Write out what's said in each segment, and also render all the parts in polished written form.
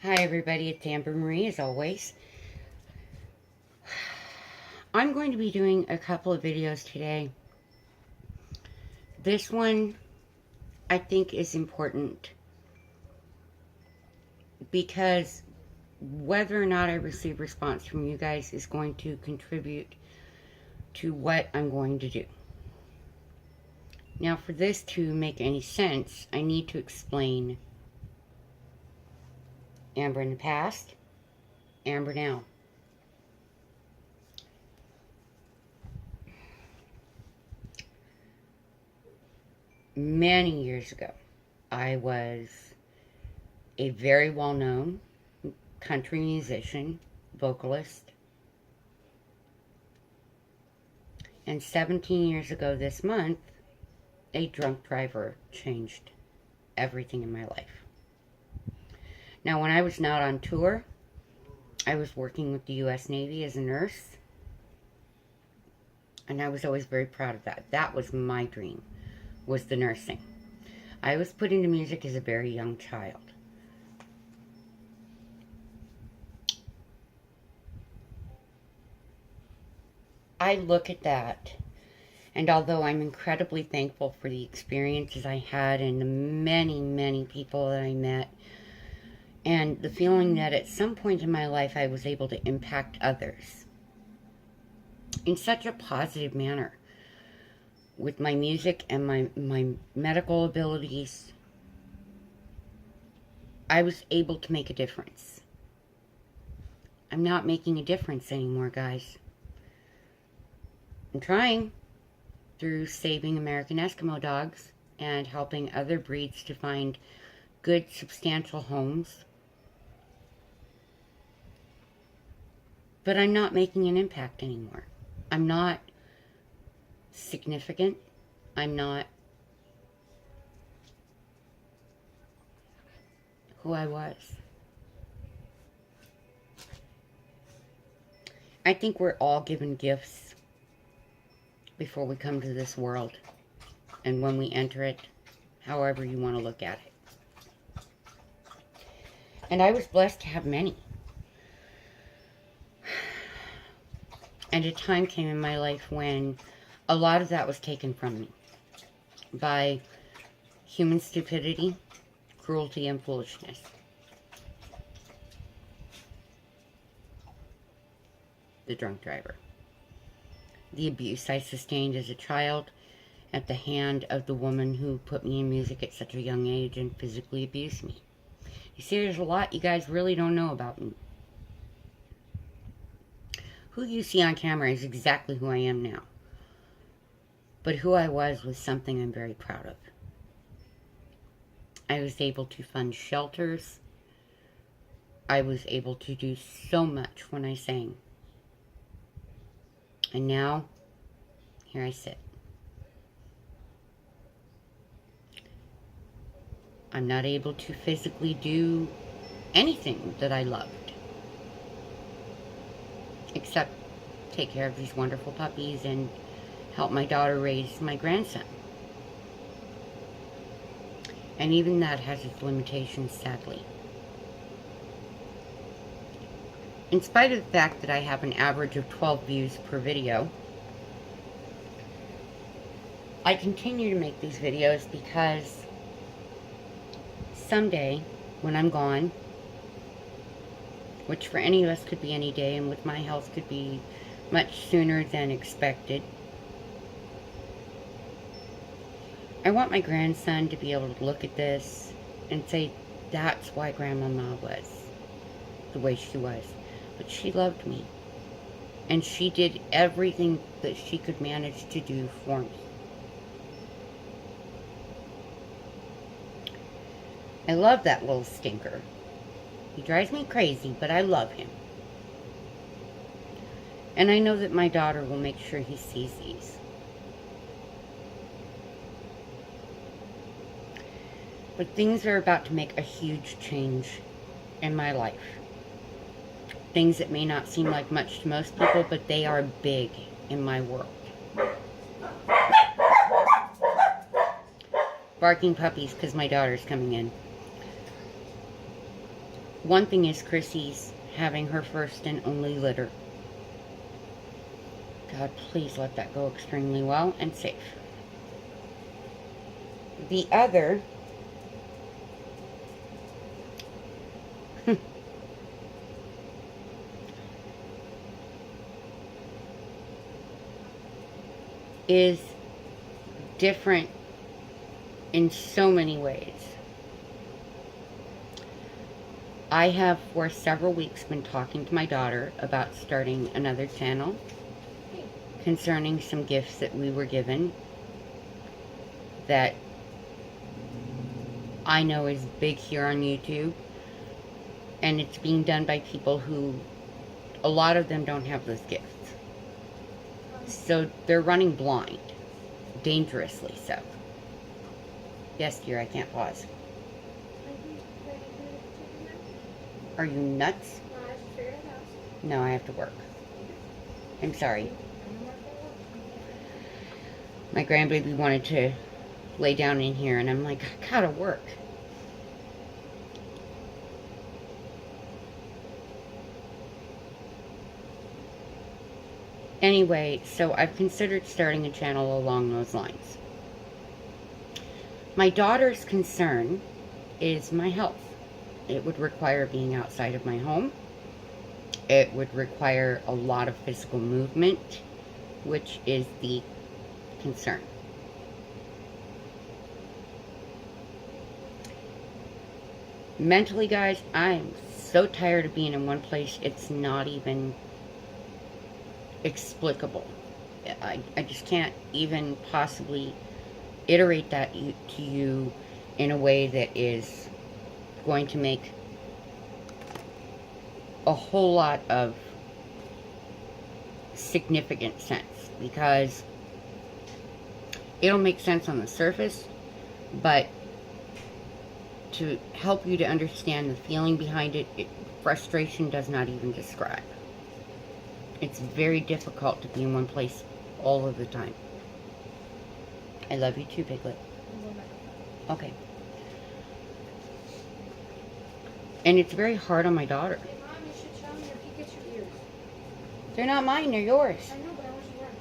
Hi everybody, it's Amber Marie as always. I'm going to be doing a couple of videos today. This one I think is important because whether or not I receive response from you guys is going to contribute to what I'm going to do. Now for this to make any sense, I need to explain Amber in the past, Amber now. Many years ago, I was a very well-known country musician, vocalist. And 17 years ago this month, a drunk driver changed everything in my life. Now, when I was not on tour, I was working with the U.S. Navy as a nurse. And I was always very proud of that. That was my dream, was the nursing. I was put into music as a very young child. I look at that, and although I'm incredibly thankful for the experiences I had and the many, many people that I met, and the feeling that at some point in my life I was able to impact others in such a positive manner with my music and my medical abilities, I was able to make a difference. I'm not making a difference anymore, guys. I'm trying through saving American Eskimo dogs and helping other breeds to find good, substantial homes. But I'm not making an impact anymore. I'm not significant. I'm not who I was. I think we're all given gifts before we come to this world, and when we enter it, however you want to look at it. And I was blessed to have many. And a time came in my life when a lot of that was taken from me by human stupidity, cruelty, and foolishness. The drunk driver. The abuse I sustained as a child at the hand of the woman who put me in music at such a young age and physically abused me. You see, there's a lot you guys really don't know about me. Who you see on camera is exactly who I am now. But who I was something I'm very proud of. I was able to fund shelters. I was able to do so much when I sang. And now, here I sit. I'm not able to physically do anything that I loved, except take care of these wonderful puppies and help my daughter raise my grandson. And even that has its limitations, sadly. In spite of the fact that I have an average of 12 views per video, I continue to make these videos because someday, when I'm gone, which for any of us could be any day, and with my health could be much sooner than expected, I want my grandson to be able to look at this and say, that's why Grandmama was the way she was. But she loved me. And she did everything that she could manage to do for me. I love that little stinker. He drives me crazy, but I love him. And I know that my daughter will make sure he sees these. But things are about to make a huge change in my life. Things that may not seem like much to most people, but they are big in my world. Barking puppies because my daughter's coming in. One thing is Chrissy's having her first and only litter. God, please let that go extremely well and safe. The other is different in so many ways. I have for several weeks been talking to my daughter about starting another channel concerning some gifts that we were given that I know is big here on YouTube, and it's being done by people who, a lot of them don't have those gifts. So they're running blind, dangerously so. Yes, dear, I can't pause. Are you nuts? No, I have to work. I'm sorry. My grandbaby wanted to lay down in here, and I'm like, I gotta work. Anyway, so I've considered starting a channel along those lines. My daughter's concern is my health. It would require being outside of my home. It would require a lot of physical movement, which is the concern. Mentally, guys, I'm so tired of being in one place, it's not even explicable. I just can't even possibly iterate that to you in a way that is going to make a whole lot of significant sense, because it'll make sense on the surface, but to help you to understand the feeling behind it, frustration does not even describe. It's very difficult to be in one place all of the time. I love you too, Piglet. Okay. And it's very hard on my daughter. Hey, Mom, you should show me your Pikachu ears. They're not mine, they're yours. I know, but I want you to wear them.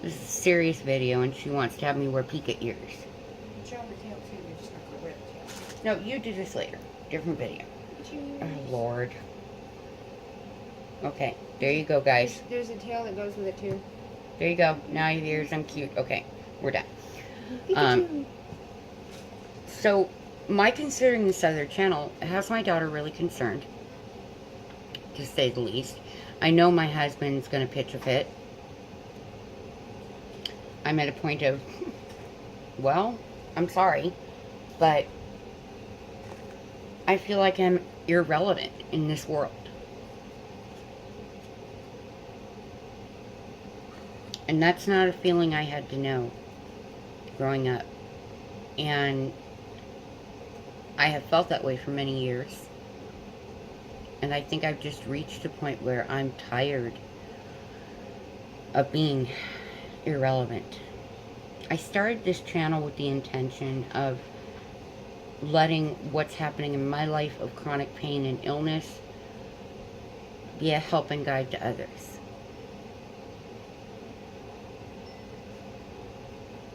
This is a serious video, and she wants to have me wear Pika ears. You can show them the tail, too. You're just not going to wear the tail. No, you do this later. Different video. Pikachu ears. Oh, Lord. Okay, there you go, guys. There's a tail that goes with it, too. There you go. Now your ears, I'm cute. Okay, we're done. Pikachu. So, my considering this other channel has my daughter really concerned, to say the least. I know my husband's going to pitch a fit. I'm at a point of, well, I'm sorry, but I feel like I'm irrelevant in this world. And that's not a feeling I had to know growing up. And I have felt that way for many years. And I think I've just reached a point where I'm tired of being irrelevant. I started this channel with the intention of letting what's happening in my life of chronic pain and illness be a help and guide to others.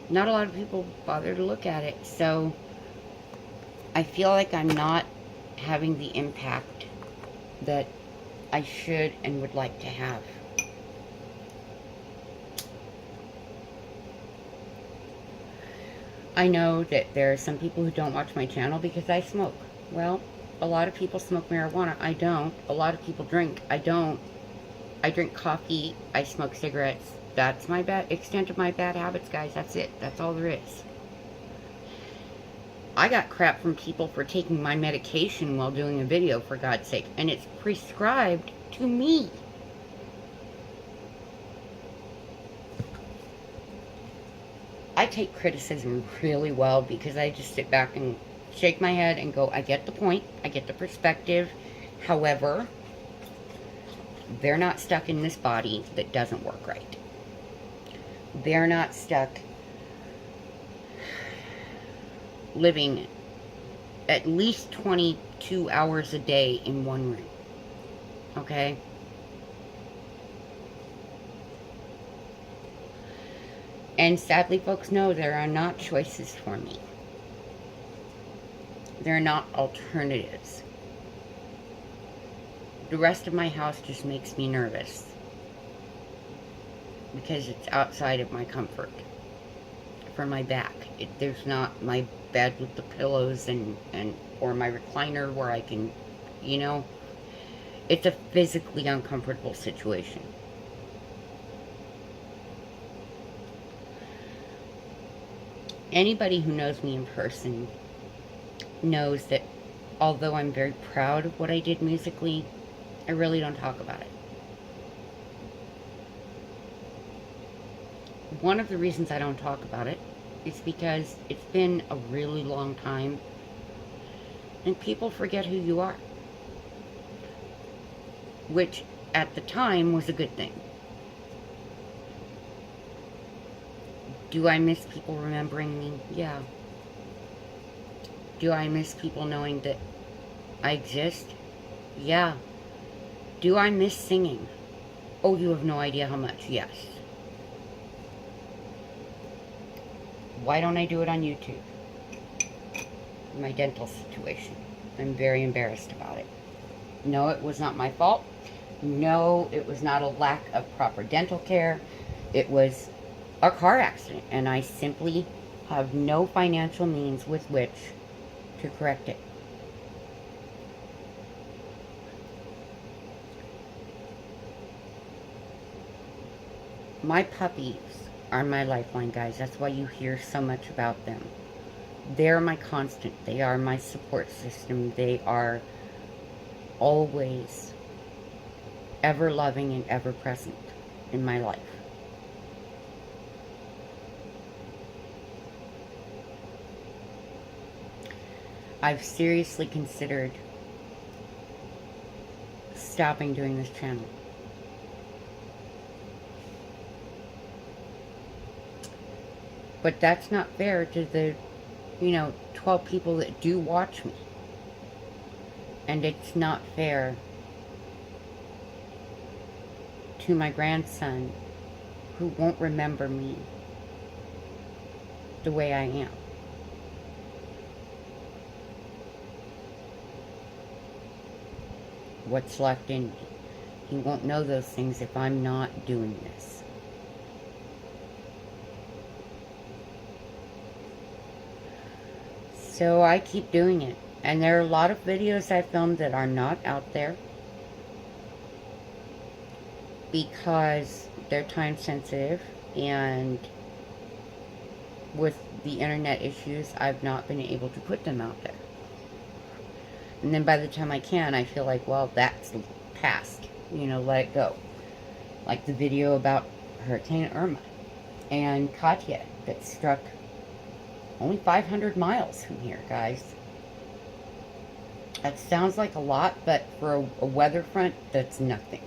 Not a lot of people bother to look at it, so I feel like I'm not having the impact that I should and would like to have. I know that there are some people who don't watch my channel because I smoke. Well, a lot of people smoke marijuana. I don't. A lot of people drink. I don't. I drink coffee. I smoke cigarettes. That's my extent of my bad habits, guys. That's it. That's all there is. I got crap from people for taking my medication while doing a video, for God's sake. And it's prescribed to me. I take criticism really well because I just sit back and shake my head and go, I get the point. I get the perspective. However, they're not stuck in this body that doesn't work right. They're not stuck living at least 20 2 hours a day in one room. Okay? And sadly, folks, no, there are not choices for me. There are not alternatives. The rest of my house just makes me nervous because it's outside of my comfort for my back. There's not my bed with the pillows and or my recliner where I can, you know, it's a physically uncomfortable situation. Anybody who knows me in person knows that although I'm very proud of what I did musically, I really don't talk about it. One of the reasons I don't talk about it is because it's been a really long time and people forget who you are, which at the time was a good thing. Do I miss people remembering me? Yeah. Do I miss people knowing that I exist? Yeah. Do I miss singing? Oh, you have no idea how much. Yes. Why don't I do it on YouTube? My dental situation. I'm very embarrassed about it. No, it was not my fault. No, it was not a lack of proper dental care. It was a car accident, and I simply have no financial means with which to correct it. My puppies are my lifeline, guys. That's why you hear so much about them. They're my constant. They are my support system. They are always ever loving and ever present in my life. I've seriously considered stopping doing this channel. But that's not fair to the, 12 people that do watch me. And it's not fair to my grandson who won't remember me the way I am. What's left in me. He won't know those things if I'm not doing this. So I keep doing it. And there are a lot of videos I filmed that are not out there because they're time sensitive, and with the internet issues, I've not been able to put them out there. And then by the time I can, I feel like, well, that's past. Let it go. Like the video about Hurricane Irma and Katya that struck only 500 miles from here, guys. That sounds like a lot, but for a weather front, that's nothing.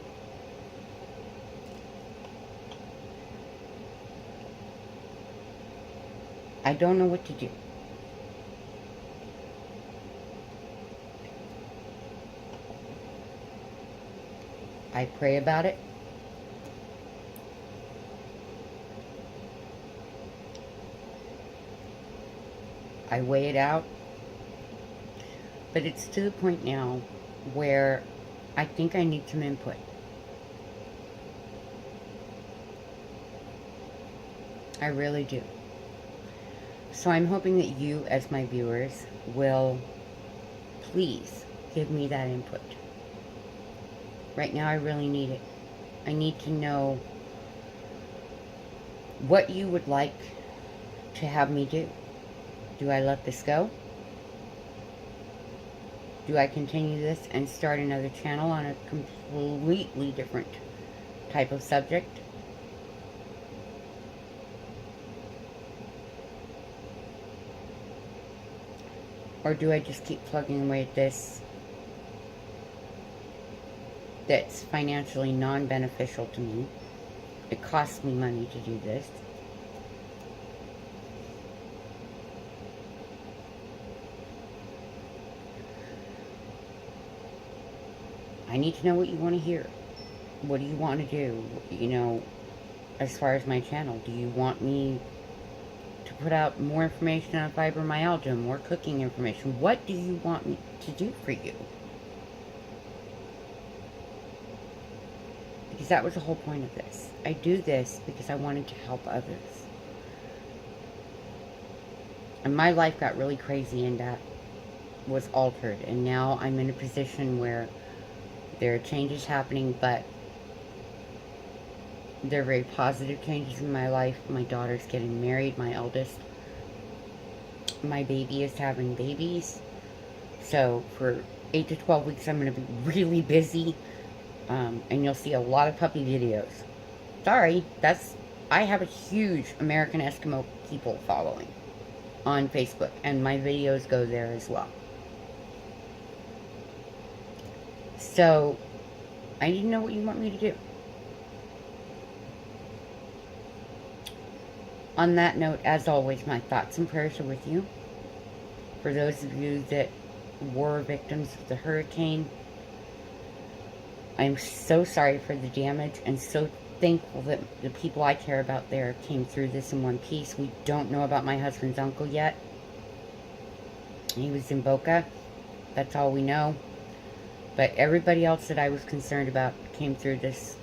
I don't know what to do. I pray about it. I weigh it out. But it's to the point now where I think I need some input. I really do. So I'm hoping that you, as my viewers, will please give me that input. Right now I really need it. I need to know what you would like to have me do. Do I let this go? Do I continue this and start another channel on a completely different type of subject? Or do I just keep plugging away at this that's financially non-beneficial to me? It costs me money to do this. I need to know what you want to hear. What do you want to do? You know, as far as my channel, do you want me to put out more information on fibromyalgia, more cooking information? What do you want me to do for you? Because that was the whole point of this. I do this because I wanted to help others. And my life got really crazy, and that was altered. And now I'm in a position where there are changes happening, but they're very positive changes in my life. My daughter's getting married, my eldest. My baby is having babies. So for 8 to 12 weeks, I'm going to be really busy. And you'll see a lot of puppy videos. Sorry, I have a huge American Eskimo people following on Facebook, and my videos go there as well. So, I need to know what you want me to do. On that note, as always, my thoughts and prayers are with you. For those of you that were victims of the hurricane, I'm so sorry for the damage, and so thankful that the people I care about there came through this in one piece. We don't know about my husband's uncle yet. He was in Boca. That's all we know. But everybody else that I was concerned about came through this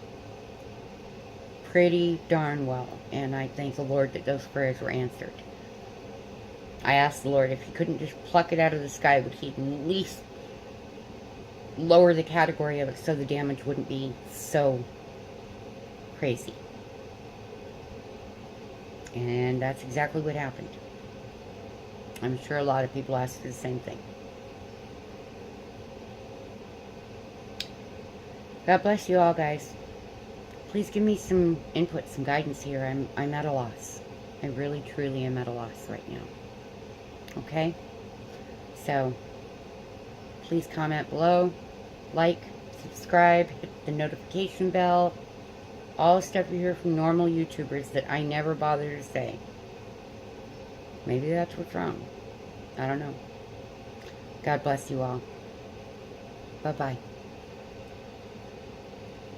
pretty darn well. And I thank the Lord that those prayers were answered. I asked the Lord if he couldn't just pluck it out of the sky, would he at least lower the category of it so the damage wouldn't be so crazy. And that's exactly what happened. I'm sure a lot of people asked the same thing. God bless you all, guys. Please give me some input, some guidance here. I'm at a loss. I really, truly am at a loss right now. Okay? So, please comment below, like, subscribe, hit the notification bell, all the stuff you hear from normal YouTubers that I never bother to say. Maybe that's what's wrong. I don't know. God bless you all. Bye-bye.